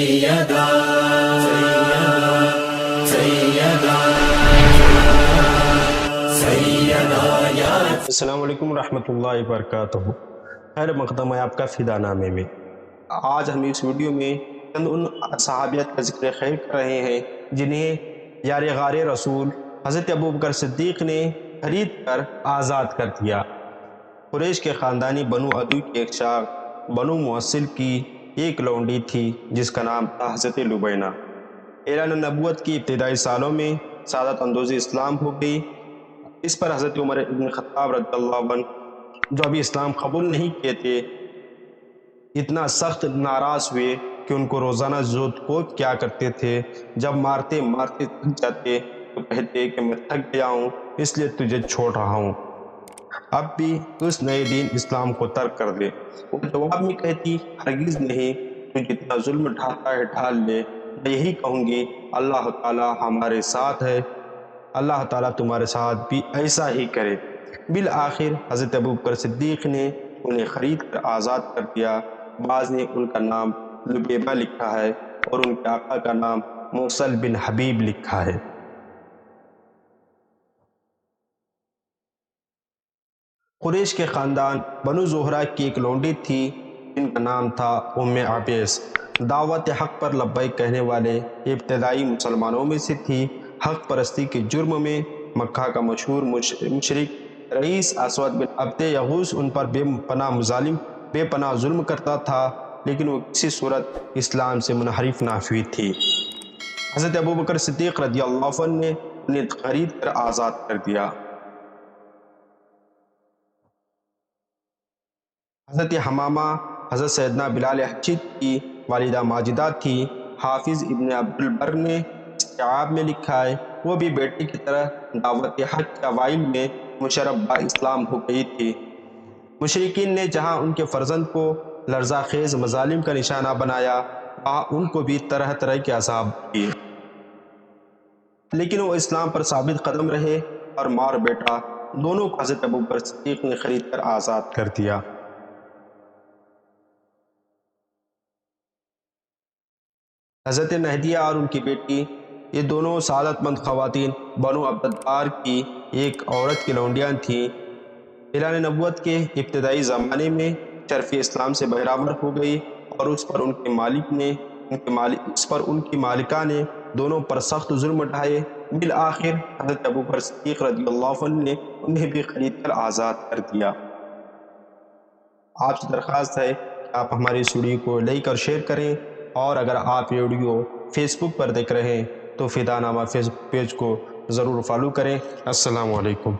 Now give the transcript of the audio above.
سیدہ سیدہ سیدہ یا السلام علیکم ورحمۃ اللہ وبرکاتہ۔ خیر مقدم ہے آپ کا فدا نامے میں۔ آج ہم اس ویڈیو میں چند ان صحابیت کا ذکر خیر کر رہے ہیں جنہیں یار غار رسول حضرت ابوبکر صدیق نے خرید کر آزاد کر دیا۔ قریش کے خاندانی بنو عدی کی ایک شاخ بنو موصل کی ایک لونڈی تھی جس کا نام تھا حضرت لبینہ۔ اعلان نبوت کی ابتدائی سالوں میں سعادت اندوز اسلام ہو گئی۔ اس پر حضرت عمر بن خطاب رضی اللہ عنہ جو ابھی اسلام قبول نہیں کیے تھے اتنا سخت ناراض ہوئے کہ ان کو روزانہ زود کوب کیا کرتے تھے۔ جب مارتے مارتے تھک جاتے تو کہتے کہ میں تھک گیا ہوں اس لیے تجھے چھوڑ رہا ہوں، اب بھی اس نئے دین اسلام کو ترک کر دے۔ وہ جواب میں کہتی ہرگز نہیں، تو جتنا ظلم ڈھاتا ہے ڈھال لے۔ میں یہی کہوں گی اللہ تعالیٰ ہمارے ساتھ ہے، اللہ تعالیٰ تمہارے ساتھ بھی ایسا ہی کرے۔ بالآخر حضرت ابوبکر صدیق نے انہیں خرید کر آزاد کر دیا۔ بعض نے ان کا نام لبیبہ لکھا ہے اور ان کے آقا کا نام موصل بن حبیب لکھا ہے۔ قریش کے خاندان بنو زہرہ کی ایک لونڈی تھی جن کا نام تھا ام عبیس۔ دعوت حق پر لبیک کہنے والے ابتدائی مسلمانوں میں سے تھی۔ حق پرستی کے جرم میں مکہ کا مشہور مشرک رئیس اسود بن عبد یغوث ان پر بے پناہ ظلم کرتا تھا، لیکن وہ کسی صورت اسلام سے منحرف نہ ہوئی تھی۔ حضرت ابوبکر صدیق رضی اللہ عنہ نے انہیں خرید کر آزاد کر دیا۔ حضرت حمامہ حضرت سیدنا بلال حبشی کی والدہ ماجدہ تھی۔ حافظ ابن عبد البر نے استیعاب میں لکھا ہے وہ بھی بیٹی کی طرح دعوت حق کے اوائل میں مشرف با اسلام ہو گئی تھی۔ مشرکین نے جہاں ان کے فرزند کو لرزہ خیز مظالم کا نشانہ بنایا وہاں ان کو بھی طرح طرح کے عذاب دیے، لیکن وہ اسلام پر ثابت قدم رہے اور ماں اور بیٹا دونوں کو حضرت ابوبکر صدیق نے خرید کر آزاد کر دیا۔ حضرت نہدیہ اور ان کی بیٹی یہ دونوں سعادت مند خواتین بنو عبدالدار کی ایک عورت کی لونڈیاں تھیں۔ اعلان نبوت کے ابتدائی زمانے میں شرف اسلام سے بہرامر ہو گئی اور اس پر ان کی مالکہ نے دونوں پر سخت ظلم ڈھائے۔ بالآخر حضرت ابوبکر صدیق رضی اللہ عنہ نے انہیں بھی خرید کر آزاد کر دیا۔ آپ سے درخواست ہے کہ آپ ہماری اس ویڈیو کو لائک اور شیئر کریں، اور اگر آپ یہ ویڈیو فیس بک پر دیکھ رہے ہیں تو فدا نامہ فیس بک پیج کو ضرور فالو کریں۔ السلام علیکم۔